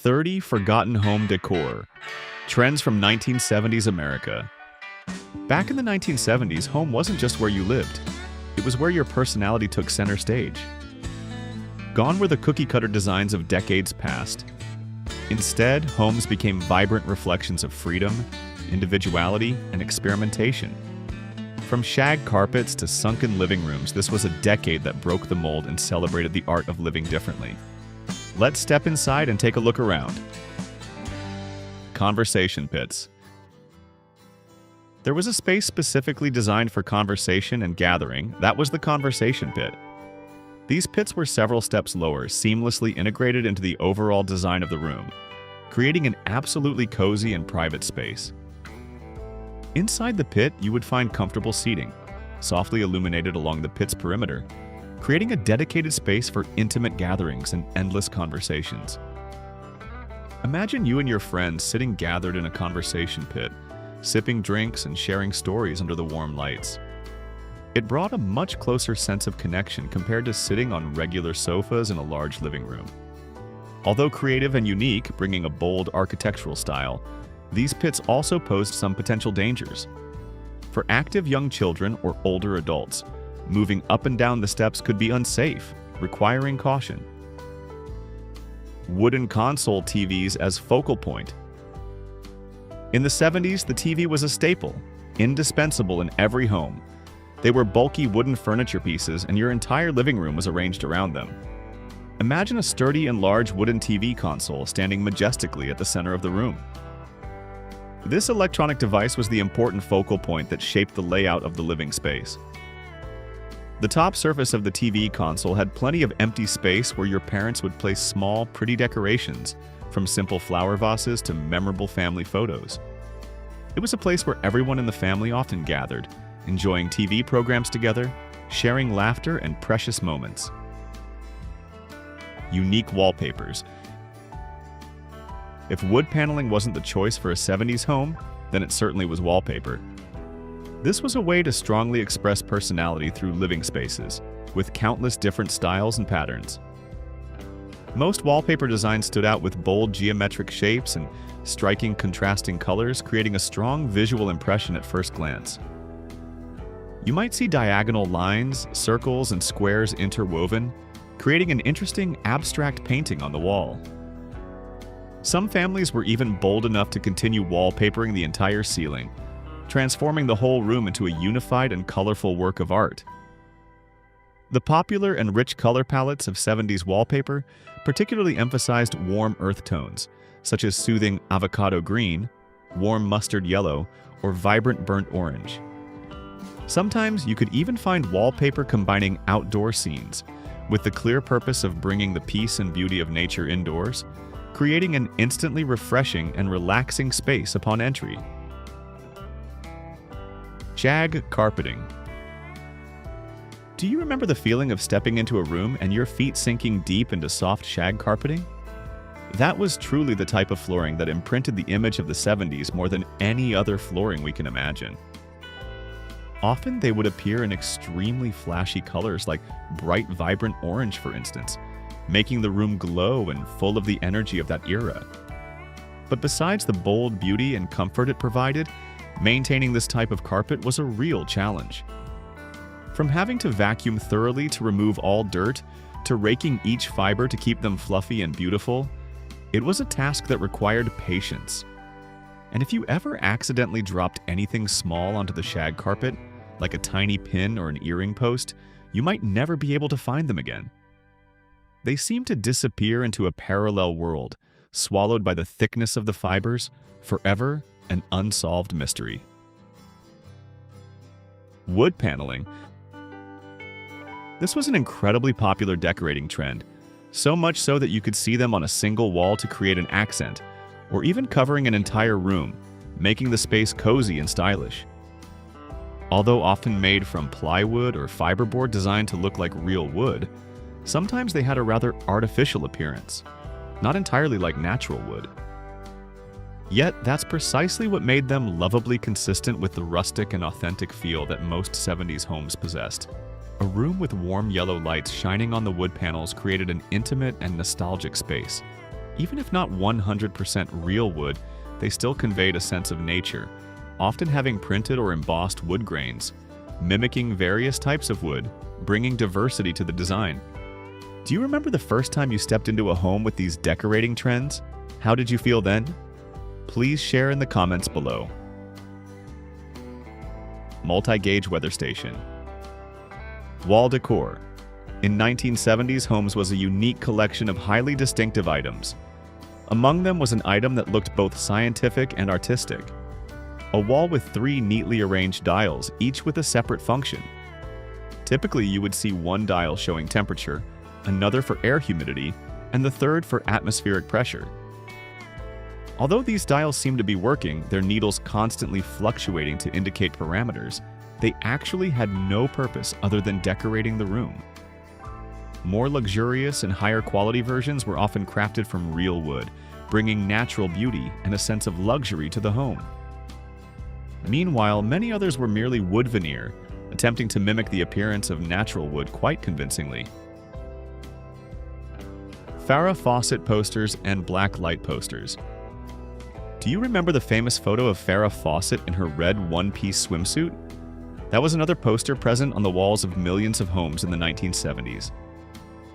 30 Forgotten Home Decor. Trends from 1970s America. Back in the 1970s, home wasn't just where you lived. It was where your personality took center stage. Gone were the cookie-cutter designs of decades past. Instead, homes became vibrant reflections of freedom, individuality, and experimentation. From shag carpets to sunken living rooms, this was a decade that broke the mold and celebrated the art of living differently. Let's step inside and take a look around. Conversation pits. There was a space specifically designed for conversation and gathering. That was the conversation pit. These pits were several steps lower, seamlessly integrated into the overall design of the room, creating an absolutely cozy and private space. Inside the pit, you would find comfortable seating, softly illuminated along the pit's perimeter, creating a dedicated space for intimate gatherings and endless conversations. Imagine you and your friends sitting gathered in a conversation pit, sipping drinks and sharing stories under the warm lights. It brought a much closer sense of connection compared to sitting on regular sofas in a large living room. Although creative and unique, bringing a bold architectural style, these pits also posed some potential dangers. For active young children or older adults, moving up and down the steps could be unsafe, requiring caution. Wooden console TVs as focal point. In the 70s, the TV was a staple, indispensable in every home. They were bulky wooden furniture pieces, and your entire living room was arranged around them. Imagine a sturdy and large wooden TV console standing majestically at the center of the room. This electronic device was the important focal point that shaped the layout of the living space. The top surface of the TV console had plenty of empty space where your parents would place small, pretty decorations, from simple flower vases to memorable family photos. It was a place where everyone in the family often gathered, enjoying TV programs together, sharing laughter and precious moments. Unique wallpapers. If wood paneling wasn't the choice for a 70s home, then it certainly was wallpaper. This was a way to strongly express personality through living spaces, with countless different styles and patterns. Most wallpaper designs stood out with bold geometric shapes and striking contrasting colors, creating a strong visual impression at first glance. You might see diagonal lines, circles, and squares interwoven, creating an interesting abstract painting on the wall. Some families were even bold enough to continue wallpapering the entire ceiling, transforming the whole room into a unified and colorful work of art. The popular and rich color palettes of 70s wallpaper particularly emphasized warm earth tones, such as soothing avocado green, warm mustard yellow, or vibrant burnt orange. Sometimes you could even find wallpaper combining outdoor scenes, with the clear purpose of bringing the peace and beauty of nature indoors, creating an instantly refreshing and relaxing space upon entry. Shag carpeting. Do you remember the feeling of stepping into a room and your feet sinking deep into soft shag carpeting? That was truly the type of flooring that imprinted the image of the 70s more than any other flooring we can imagine. Often they would appear in extremely flashy colors like bright, vibrant orange, for instance, making the room glow and full of the energy of that era. But besides the bold beauty and comfort it provided, maintaining this type of carpet was a real challenge. From having to vacuum thoroughly to remove all dirt, to raking each fiber to keep them fluffy and beautiful, it was a task that required patience. And if you ever accidentally dropped anything small onto the shag carpet, like a tiny pin or an earring post, you might never be able to find them again. They seem to disappear into a parallel world, swallowed by the thickness of the fibers, forever an unsolved mystery. Wood paneling. This was an incredibly popular decorating trend, so much so that you could see them on a single wall to create an accent, or even covering an entire room, making the space cozy and stylish. Although often made from plywood or fiberboard designed to look like real wood, sometimes they had a rather artificial appearance, not entirely like natural wood. Yet, that's precisely what made them lovably consistent with the rustic and authentic feel that most 70s homes possessed. A room with warm yellow lights shining on the wood panels created an intimate and nostalgic space, Even if not 100% real wood, they still conveyed a sense of nature, often having printed or embossed wood grains, mimicking various types of wood, bringing diversity to the design. Do you remember the first time you stepped into a home with these decorating trends? How did you feel then? Please share in the comments below. Multi-gauge weather station. Wall decor. In 1970s, homes was a unique collection of highly distinctive items. Among them was an item that looked both scientific and artistic. A wall with 3 neatly arranged dials, each with a separate function. Typically, you would see one dial showing temperature, another for air humidity, and the third for atmospheric pressure. Although these dials seemed to be working, their needles constantly fluctuating to indicate parameters, they actually had no purpose other than decorating the room. More luxurious and higher quality versions were often crafted from real wood, bringing natural beauty and a sense of luxury to the home. Meanwhile, many others were merely wood veneer, attempting to mimic the appearance of natural wood quite convincingly. Farrah Fawcett posters and black light posters. Do you remember the famous photo of Farrah Fawcett in her red one-piece swimsuit? That was another poster present on the walls of millions of homes in the 1970s.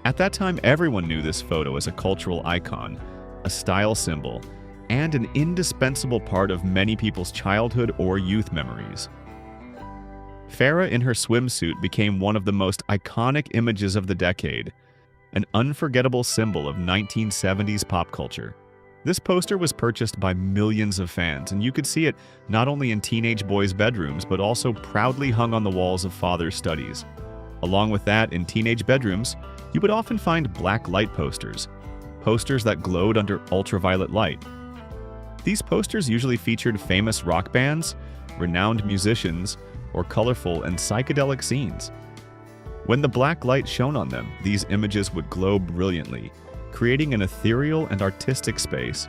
At that time, everyone knew this photo as a cultural icon, a style symbol, and an indispensable part of many people's childhood or youth memories. Farrah in her swimsuit became one of the most iconic images of the decade, an unforgettable symbol of 1970s pop culture. This poster was purchased by millions of fans, and you could see it not only in teenage boys' bedrooms, but also proudly hung on the walls of fathers' studies. Along with that, in teenage bedrooms, you would often find black light posters, posters that glowed under ultraviolet light. These posters usually featured famous rock bands, renowned musicians, or colorful and psychedelic scenes. When the black light shone on them, these images would glow brilliantly, creating an ethereal and artistic space,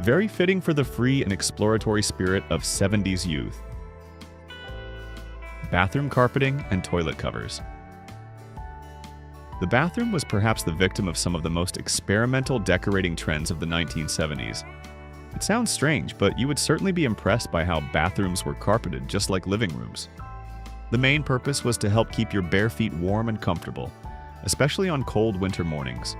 very fitting for the free and exploratory spirit of 70s youth. Bathroom carpeting and toilet covers. The bathroom was perhaps the victim of some of the most experimental decorating trends of the 1970s. It sounds strange, but you would certainly be impressed by how bathrooms were carpeted just like living rooms. The main purpose was to help keep your bare feet warm and comfortable, especially on cold winter mornings.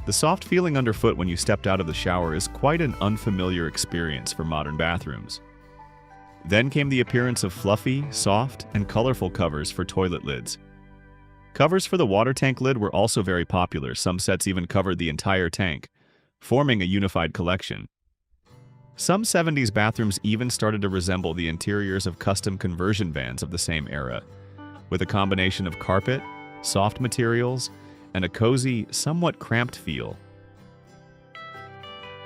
The soft feeling underfoot when you stepped out of the shower is quite an unfamiliar experience for modern bathrooms. Then came the appearance of fluffy, soft, and colorful covers for toilet lids. Covers for the water tank lid were also very popular. Some sets even covered the entire tank, forming a unified collection. Some 70s bathrooms even started to resemble the interiors of custom conversion vans of the same era, with a combination of carpet, soft materials, and a cozy, somewhat cramped feel.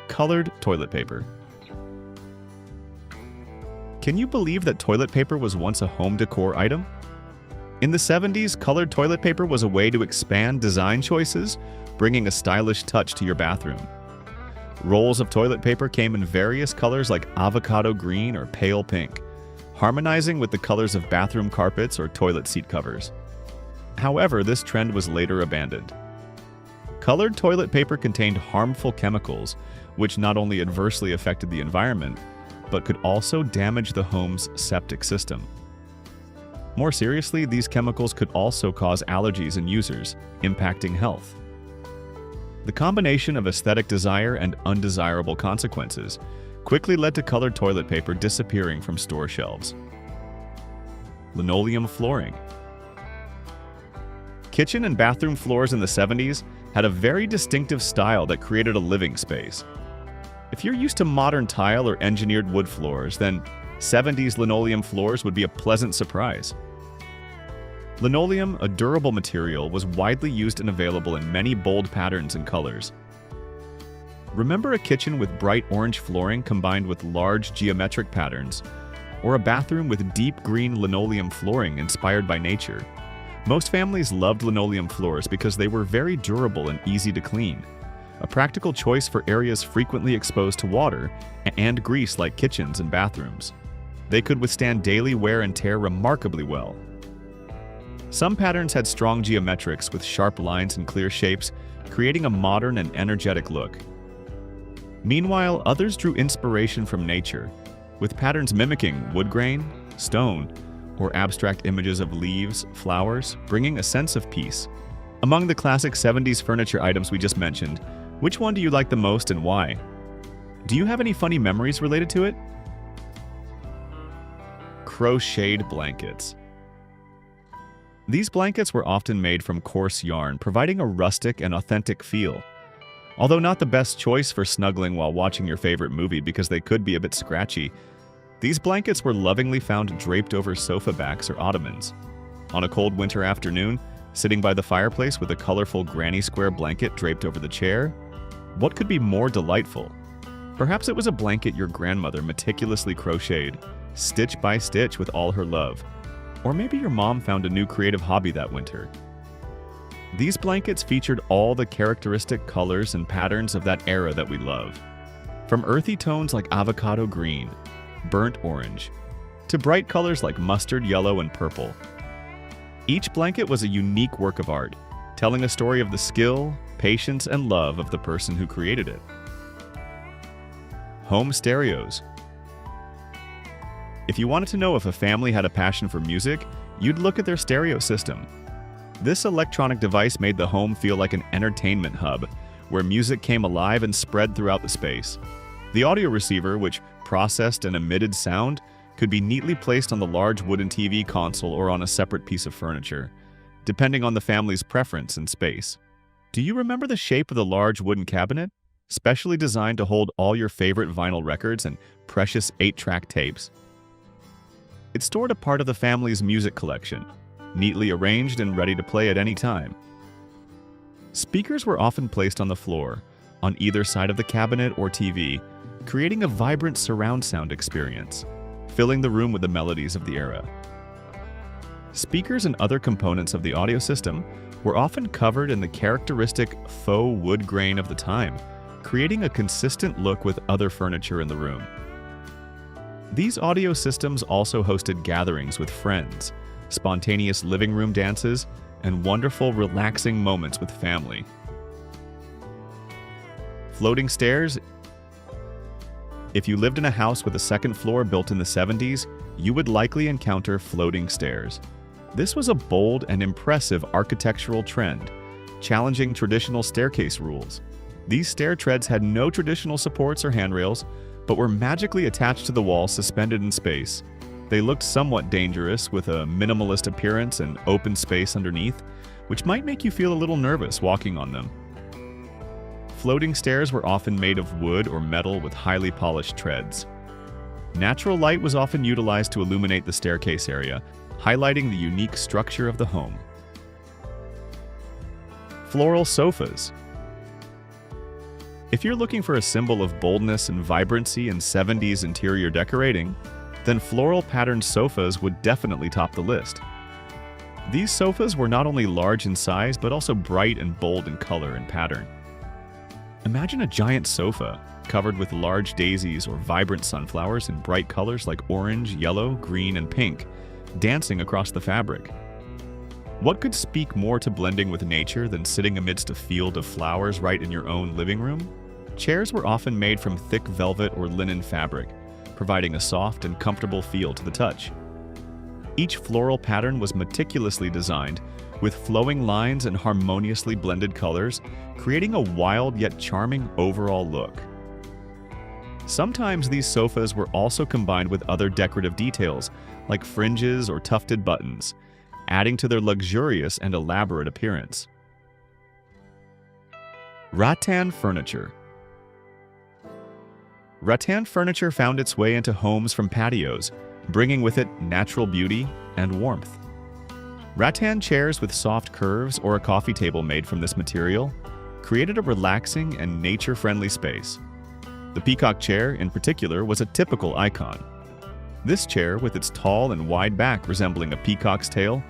Colored toilet paper. Can you believe that toilet paper was once a home decor item? In the 70s, colored toilet paper was a way to expand design choices, bringing a stylish touch to your bathroom. Rolls of toilet paper came in various colors like avocado green or pale pink, harmonizing with the colors of bathroom carpets or toilet seat covers. However, this trend was later abandoned. Colored toilet paper contained harmful chemicals, which not only adversely affected the environment, but could also damage the home's septic system. More seriously, these chemicals could also cause allergies in users, impacting health. The combination of aesthetic desire and undesirable consequences quickly led to colored toilet paper disappearing from store shelves. Linoleum flooring. Kitchen and bathroom floors in the 70s had a very distinctive style that created a living space. If you're used to modern tile or engineered wood floors, then 70s linoleum floors would be a pleasant surprise. Linoleum, a durable material, was widely used and available in many bold patterns and colors. Remember a kitchen with bright orange flooring combined with large geometric patterns, or a bathroom with deep green linoleum flooring inspired by nature? Most families loved linoleum floors because they were very durable and easy to clean, a practical choice for areas frequently exposed to water and grease like kitchens and bathrooms. They could withstand daily wear and tear remarkably well. Some patterns had strong geometrics with sharp lines and clear shapes, creating a modern and energetic look. Meanwhile, others drew inspiration from nature, with patterns mimicking wood grain, stone, or abstract images of leaves, flowers, bringing a sense of peace. Among the classic 70s furniture items we just mentioned, which one do you like the most and why? Do you have any funny memories related to it? Crocheted blankets. These blankets were often made from coarse yarn, providing a rustic and authentic feel. Although not the best choice for snuggling while watching your favorite movie because they could be a bit scratchy, these blankets were lovingly found draped over sofa backs or ottomans. On a cold winter afternoon, sitting by the fireplace with a colorful granny square blanket draped over the chair, what could be more delightful? Perhaps it was a blanket your grandmother meticulously crocheted, stitch by stitch with all her love. Or maybe your mom found a new creative hobby that winter. These blankets featured all the characteristic colors and patterns of that era that we love. From earthy tones like avocado green, burnt orange, to bright colors like mustard yellow and purple. Each blanket was a unique work of art, telling a story of the skill, patience, and love of the person who created it. Home stereos. If you wanted to know if a family had a passion for music, you'd look at their stereo system. This electronic device made the home feel like an entertainment hub, where music came alive and spread throughout the space. The audio receiver, which processed and emitted sound, could be neatly placed on the large wooden TV console or on a separate piece of furniture, depending on the family's preference and space. Do you remember the shape of the large wooden cabinet, specially designed to hold all your favorite vinyl records and precious 8-track tapes? It stored a part of the family's music collection, neatly arranged and ready to play at any time. Speakers were often placed on the floor, on either side of the cabinet or TV, creating a vibrant surround sound experience, filling the room with the melodies of the era. Speakers and other components of the audio system were often covered in the characteristic faux wood grain of the time, creating a consistent look with other furniture in the room. These audio systems also hosted gatherings with friends, spontaneous living room dances, and wonderful, relaxing moments with family. Floating stairs. If you lived in a house with a second floor built in the 70s, you would likely encounter floating stairs. This was a bold and impressive architectural trend, challenging traditional staircase rules. These stair treads had no traditional supports or handrails, but were magically attached to the wall, suspended in space. They looked somewhat dangerous, with a minimalist appearance and open space underneath, which might make you feel a little nervous walking on them. Floating stairs were often made of wood or metal with highly polished treads. Natural light was often utilized to illuminate the staircase area, highlighting the unique structure of the home. Floral sofas. If you're looking for a symbol of boldness and vibrancy in 70s interior decorating, then floral patterned sofas would definitely top the list. These sofas were not only large in size, but also bright and bold in color and pattern. Imagine a giant sofa covered with large daisies or vibrant sunflowers in bright colors like orange, yellow, green, and pink, dancing across the fabric. What could speak more to blending with nature than sitting amidst a field of flowers right in your own living room? Chairs were often made from thick velvet or linen fabric, providing a soft and comfortable feel to the touch. Each floral pattern was meticulously designed, with flowing lines and harmoniously blended colors, creating a wild yet charming overall look. Sometimes these sofas were also combined with other decorative details, like fringes or tufted buttons, adding to their luxurious and elaborate appearance. Rattan furniture. Rattan furniture found its way into homes from patios, bringing with it natural beauty and warmth. Rattan chairs with soft curves or a coffee table made from this material created a relaxing and nature-friendly space. The peacock chair, in particular, was a typical icon. This chair, with its tall and wide back resembling a peacock's tail,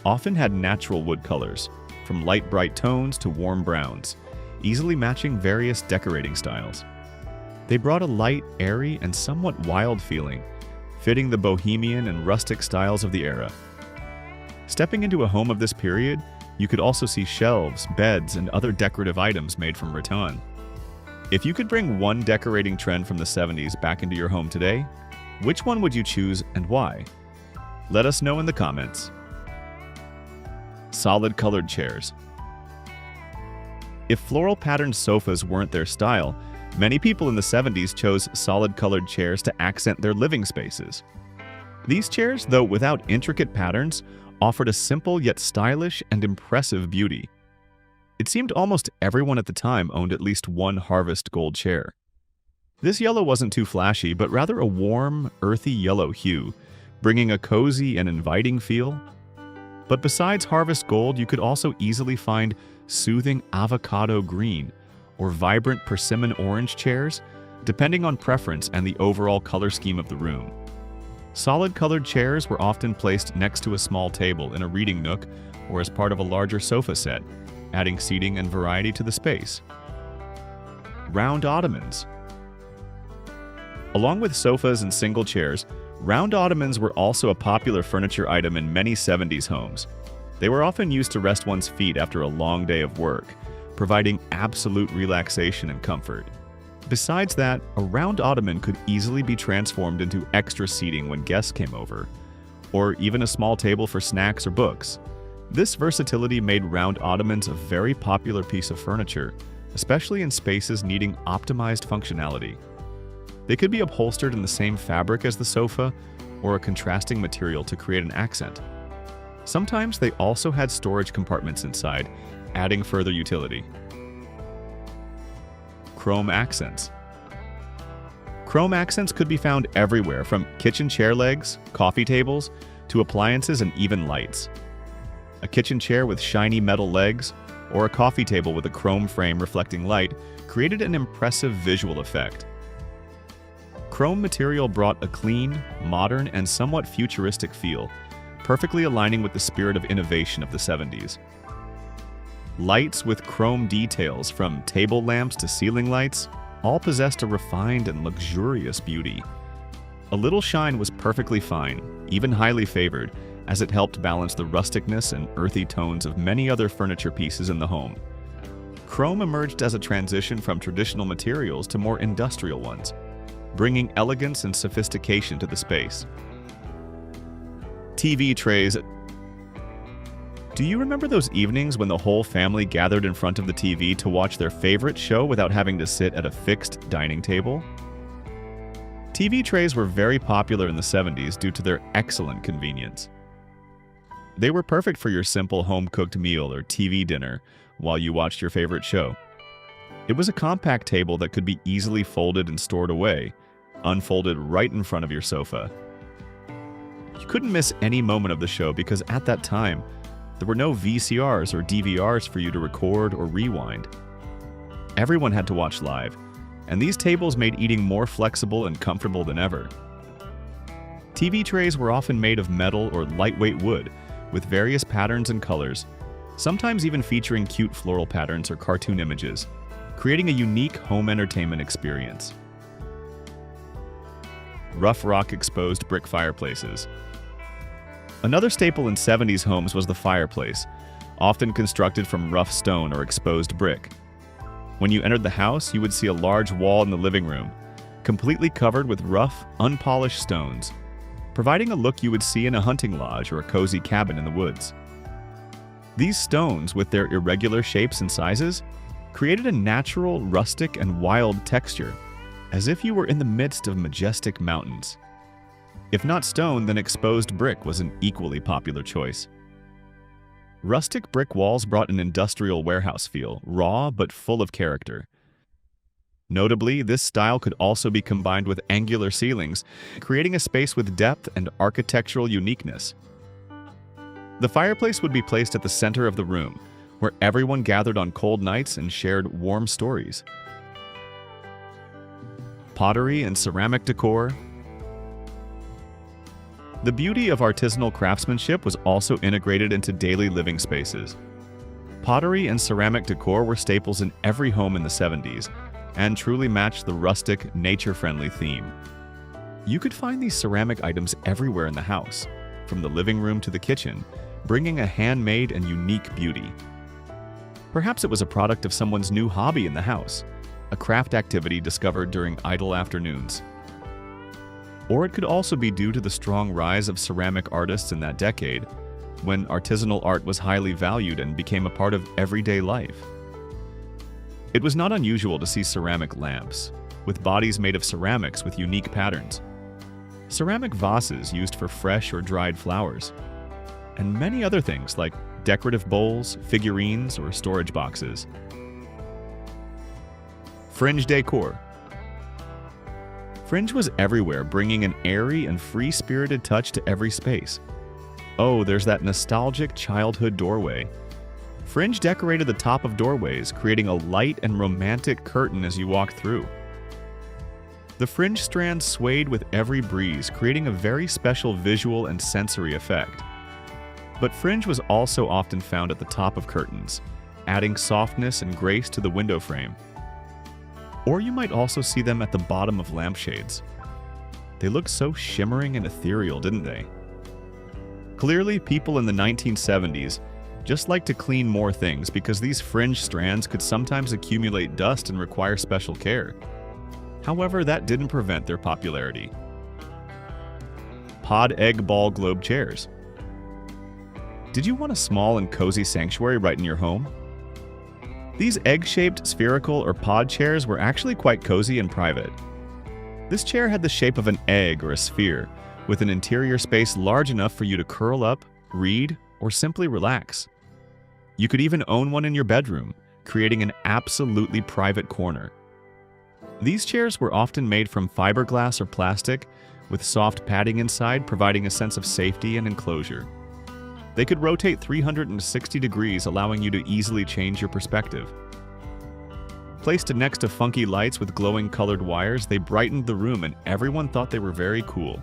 often had natural wood colors, from light bright tones to warm browns, easily matching various decorating styles. They brought a light, airy, and somewhat wild feeling, fitting the bohemian and rustic styles of the era. Stepping into a home of this period, you could also see shelves, beds, and other decorative items made from rattan. If you could bring one decorating trend from the 70s back into your home today, which one would you choose and why? Let us know in the comments. Solid colored chairs. If floral patterned sofas weren't their style, many people in the 70s chose solid colored chairs to accent their living spaces. These chairs, though without intricate patterns, offered a simple yet stylish and impressive beauty. It seemed almost everyone at the time owned at least one harvest gold chair. This yellow wasn't too flashy, but rather a warm, earthy yellow hue, bringing a cozy and inviting feel. But besides harvest gold, you could also easily find soothing avocado green or vibrant persimmon orange chairs, depending on preference and the overall color scheme of the room. Solid colored chairs were often placed next to a small table in a reading nook or as part of a larger sofa set, adding seating and variety to the space. Round ottomans. Along with sofas and single chairs, round ottomans were also a popular furniture item in many 70s homes. They were often used to rest one's feet after a long day of work, providing absolute relaxation and comfort. Besides that, a round ottoman could easily be transformed into extra seating when guests came over, or even a small table for snacks or books. This versatility made round ottomans a very popular piece of furniture, especially in spaces needing optimized functionality. They could be upholstered in the same fabric as the sofa or a contrasting material to create an accent. Sometimes they also had storage compartments inside, adding further utility. Chrome accents. Chrome accents could be found everywhere, from kitchen chair legs, coffee tables, to appliances and even lights. A kitchen chair with shiny metal legs, or a coffee table with a chrome frame reflecting light, created an impressive visual effect. Chrome material brought a clean, modern, and somewhat futuristic feel, perfectly aligning with the spirit of innovation of the 70s. Lights with chrome details, from table lamps to ceiling lights, all possessed a refined and luxurious beauty. A little shine was perfectly fine, even highly favored, as it helped balance the rusticness and earthy tones of many other furniture pieces in the home. Chrome emerged as a transition from traditional materials to more industrial ones, bringing elegance and sophistication to the space. TV trays. Do you remember those evenings when the whole family gathered in front of the TV to watch their favorite show without having to sit at a fixed dining table? TV trays were very popular in the 70s due to their excellent convenience. They were perfect for your simple home-cooked meal or TV dinner while you watched your favorite show. It was a compact table that could be easily folded and stored away, unfolded right in front of your sofa. You couldn't miss any moment of the show because at that time, there were no VCRs or DVRs for you to record or rewind. Everyone had to watch live, and these tables made eating more flexible and comfortable than ever. TV trays were often made of metal or lightweight wood, with various patterns and colors, sometimes even featuring cute floral patterns or cartoon images, creating a unique home entertainment experience. Rough rock exposed brick fireplaces. Another staple in 70s homes was the fireplace, often constructed from rough stone or exposed brick. When you entered the house, you would see a large wall in the living room, completely covered with rough, unpolished stones, providing a look you would see in a hunting lodge or a cozy cabin in the woods. These stones, with their irregular shapes and sizes, created a natural, rustic, and wild texture, as if you were in the midst of majestic mountains. If not stone, then exposed brick was an equally popular choice. Rustic brick walls brought an industrial warehouse feel, raw but full of character. Notably, this style could also be combined with angular ceilings, creating a space with depth and architectural uniqueness. The fireplace would be placed at the center of the room, where everyone gathered on cold nights and shared warm stories. Pottery and ceramic decor. The beauty of artisanal craftsmanship was also integrated into daily living spaces. Pottery and ceramic decor were staples in every home in the 70s, and truly matched the rustic, nature-friendly theme. You could find these ceramic items everywhere in the house, from the living room to the kitchen, bringing a handmade and unique beauty. Perhaps it was a product of someone's new hobby in the house, a craft activity discovered during idle afternoons. Or it could also be due to the strong rise of ceramic artists in that decade, when artisanal art was highly valued and became a part of everyday life. It was not unusual to see ceramic lamps, with bodies made of ceramics with unique patterns, ceramic vases used for fresh or dried flowers, and many other things like decorative bowls, figurines, or storage boxes. Fringe decor. Fringe was everywhere, bringing an airy and free-spirited touch to every space. Oh, there's that nostalgic childhood doorway. Fringe decorated the top of doorways, creating a light and romantic curtain as you walked through. The fringe strands swayed with every breeze, creating a very special visual and sensory effect. But fringe was also often found at the top of curtains, adding softness and grace to the window frame. Or you might also see them at the bottom of lampshades. They looked so shimmering and ethereal, didn't they? Clearly, people in the 1970s just liked to clean more things because these fringe strands could sometimes accumulate dust and require special care. However, that didn't prevent their popularity. Pod egg ball globe chairs. Did you want a small and cozy sanctuary right in your home? These egg-shaped spherical or pod chairs were actually quite cozy and private. This chair had the shape of an egg or a sphere, with an interior space large enough for you to curl up, read, or simply relax. You could even own one in your bedroom, creating an absolutely private corner. These chairs were often made from fiberglass or plastic, with soft padding inside providing a sense of safety and enclosure. They could rotate 360 degrees, allowing you to easily change your perspective. Placed next to funky lights with glowing colored wires, they brightened the room and everyone thought they were very cool.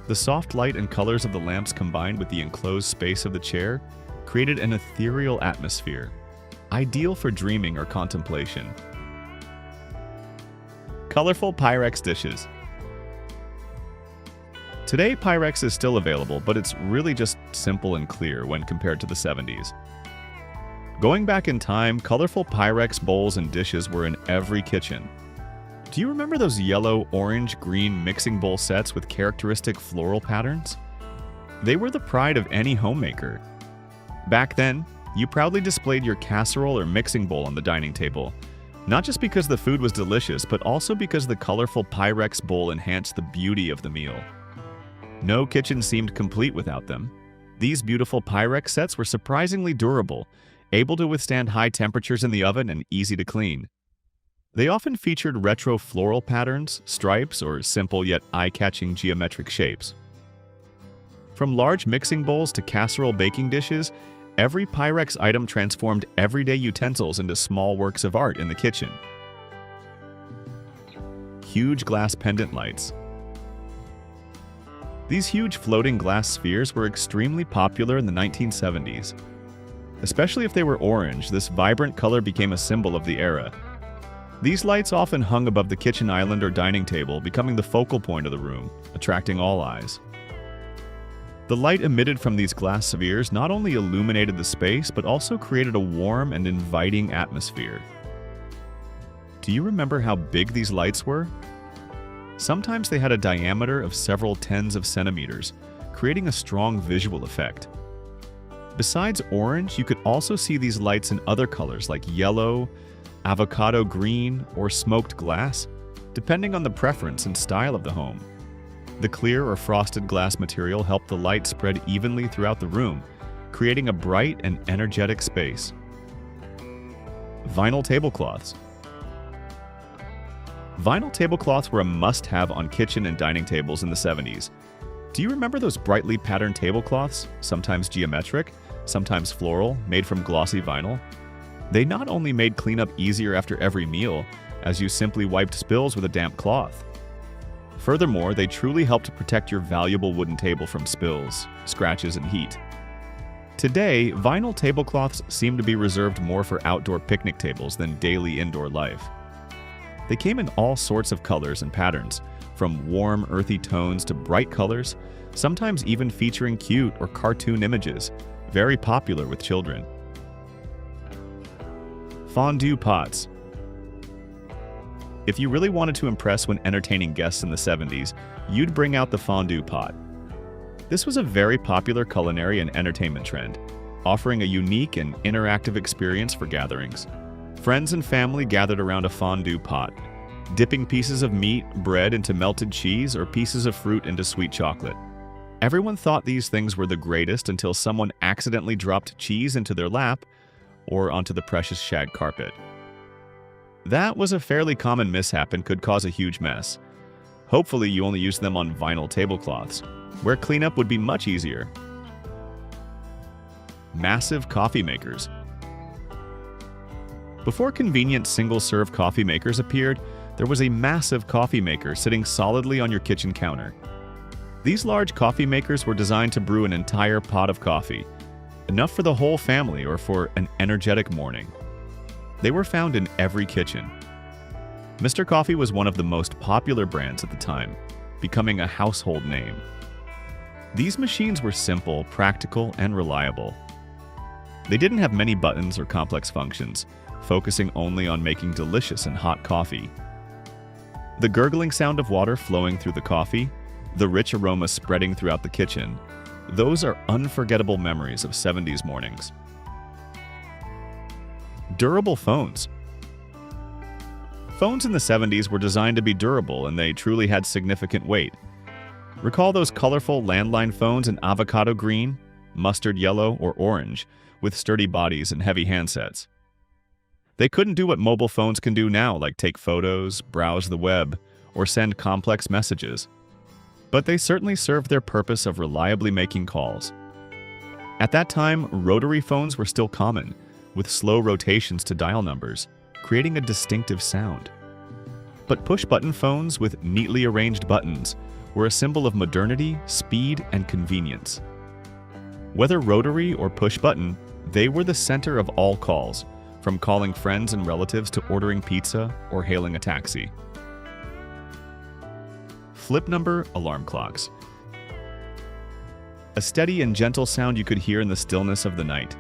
The soft light and colors of the lamps combined with the enclosed space of the chair created an ethereal atmosphere, ideal for dreaming or contemplation. Colorful Pyrex dishes. Today, Pyrex is still available, but it's really just simple and clear when compared to the 70s. Going back in time, colorful Pyrex bowls and dishes were in every kitchen. Do you remember those yellow, orange, green mixing bowl sets with characteristic floral patterns? They were the pride of any homemaker. Back then, you proudly displayed your casserole or mixing bowl on the dining table, not just because the food was delicious, but also because the colorful Pyrex bowl enhanced the beauty of the meal. No kitchen seemed complete without them. These beautiful Pyrex sets were surprisingly durable, able to withstand high temperatures in the oven and easy to clean. They often featured retro floral patterns, stripes, or simple yet eye-catching geometric shapes. From large mixing bowls to casserole baking dishes, every Pyrex item transformed everyday utensils into small works of art in the kitchen. Huge glass pendant lights. These huge floating glass spheres were extremely popular in the 1970s. Especially if they were orange, this vibrant color became a symbol of the era. These lights often hung above the kitchen island or dining table, becoming the focal point of the room, attracting all eyes. The light emitted from these glass spheres not only illuminated the space, but also created a warm and inviting atmosphere. Do you remember how big these lights were? Sometimes they had a diameter of several tens of centimeters, creating a strong visual effect. Besides orange, you could also see these lights in other colors like yellow, avocado green, or smoked glass, depending on the preference and style of the home. The clear or frosted glass material helped the light spread evenly throughout the room, creating a bright and energetic space. Vinyl tablecloths. Vinyl tablecloths were a must-have on kitchen and dining tables in the 70s. Do you remember those brightly patterned tablecloths, sometimes geometric, sometimes floral, made from glossy vinyl? They not only made cleanup easier after every meal, as you simply wiped spills with a damp cloth. Furthermore, they truly helped to protect your valuable wooden table from spills, scratches, and heat. Today, vinyl tablecloths seem to be reserved more for outdoor picnic tables than daily indoor life. They came in all sorts of colors and patterns, from warm, earthy tones to bright colors, sometimes even featuring cute or cartoon images, very popular with children. Fondue pots. If you really wanted to impress when entertaining guests in the 70s, you'd bring out the fondue pot. This was a very popular culinary and entertainment trend, offering a unique and interactive experience for gatherings. Friends and family gathered around a fondue pot, dipping pieces of meat, bread into melted cheese or pieces of fruit into sweet chocolate. Everyone thought these things were the greatest until someone accidentally dropped cheese into their lap or onto the precious shag carpet. That was a fairly common mishap and could cause a huge mess. Hopefully, you only used them on vinyl tablecloths, where cleanup would be much easier. Massive coffee makers. Before convenient single-serve coffee makers appeared, there was a massive coffee maker sitting solidly on your kitchen counter. These large coffee makers were designed to brew an entire pot of coffee, enough for the whole family or for an energetic morning. They were found in every kitchen. Mr. Coffee was one of the most popular brands at the time, becoming a household name. These machines were simple, practical, and reliable. They didn't have many buttons or complex functions, focusing only on making delicious and hot coffee. The gurgling sound of water flowing through the coffee, the rich aroma spreading throughout the kitchen, those are unforgettable memories of 70s mornings. Durable phones. Phones in the 70s were designed to be durable, and they truly had significant weight. Recall those colorful landline phones in avocado green, mustard yellow, or orange, with sturdy bodies and heavy handsets. They couldn't do what mobile phones can do now, like take photos, browse the web, or send complex messages. But they certainly served their purpose of reliably making calls. At that time, rotary phones were still common, with slow rotations to dial numbers, creating a distinctive sound. But push-button phones with neatly arranged buttons were a symbol of modernity, speed, and convenience. Whether rotary or push-button, they were the center of all calls, from calling friends and relatives to ordering pizza or hailing a taxi. Flip number alarm clocks. A steady and gentle sound you could hear in the stillness of the night.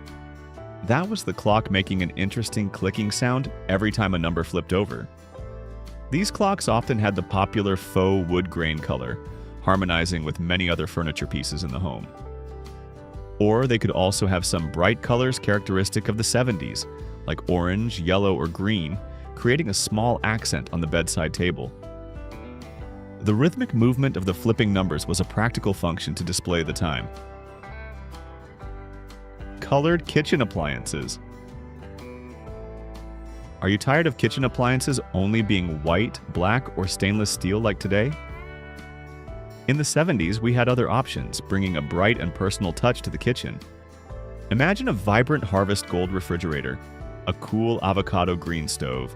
That was the clock making an interesting clicking sound every time a number flipped over. These clocks often had the popular faux wood grain color, harmonizing with many other furniture pieces in the home. Or they could also have some bright colors characteristic of the 70s, like orange, yellow, or green, creating a small accent on the bedside table. The rhythmic movement of the flipping numbers was a practical function to display the time. Colored kitchen appliances. Are you tired of kitchen appliances only being white, black, or stainless steel like today? In the 70s, we had other options, bringing a bright and personal touch to the kitchen. Imagine a vibrant harvest gold refrigerator, a cool avocado green stove,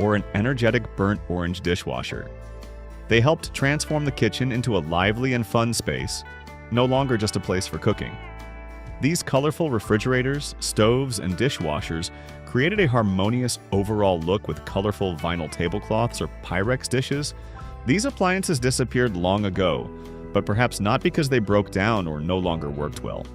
or an energetic burnt orange dishwasher. They helped transform the kitchen into a lively and fun space, no longer just a place for cooking. These colorful refrigerators, stoves, and dishwashers created a harmonious overall look with colorful vinyl tablecloths or Pyrex dishes. These appliances disappeared long ago, but perhaps not because they broke down or no longer worked well.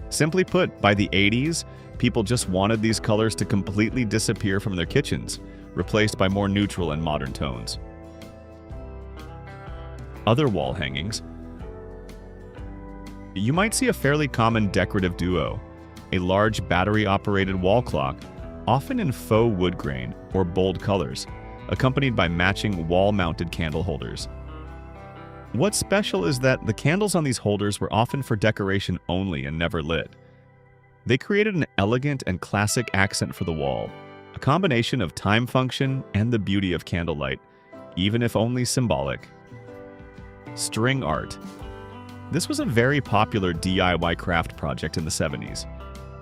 Simply put, by the 80s, people just wanted these colors to completely disappear from their kitchens, replaced by more neutral and modern tones. Other wall hangings. You might see a fairly common decorative duo, a large battery-operated wall clock, often in faux wood grain or bold colors, accompanied by matching wall-mounted candle holders. What's special is that the candles on these holders were often for decoration only and never lit. They created an elegant and classic accent for the wall, a combination of time function and the beauty of candlelight, even if only symbolic. String art. This was a very popular DIY craft project in the 70s.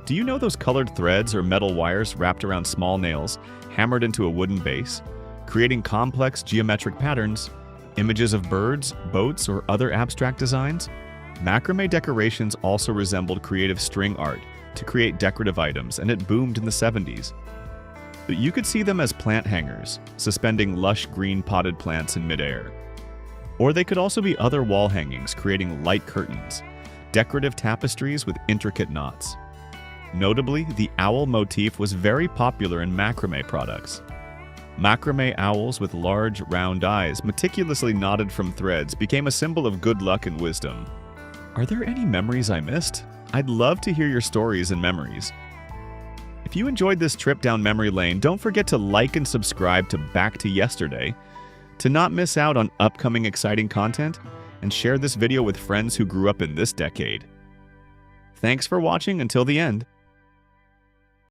Do you know those colored threads or metal wires wrapped around small nails, hammered into a wooden base, creating complex geometric patterns, images of birds, boats, or other abstract designs? Macrame decorations also resembled creative string art to create decorative items, and it boomed in the 70s. You could see them as plant hangers, suspending lush green potted plants in midair. Or they could also be other wall hangings, creating light curtains, decorative tapestries with intricate knots. Notably, the owl motif was very popular in macrame products. Macrame owls with large, round eyes, meticulously knotted from threads, became a symbol of good luck and wisdom. Are there any memories I missed? I'd love to hear your stories and memories. If you enjoyed this trip down memory lane, don't forget to like and subscribe to Back to Yesterday to not miss out on upcoming exciting content, and share this video with friends who grew up in this decade. Thanks for watching until the end.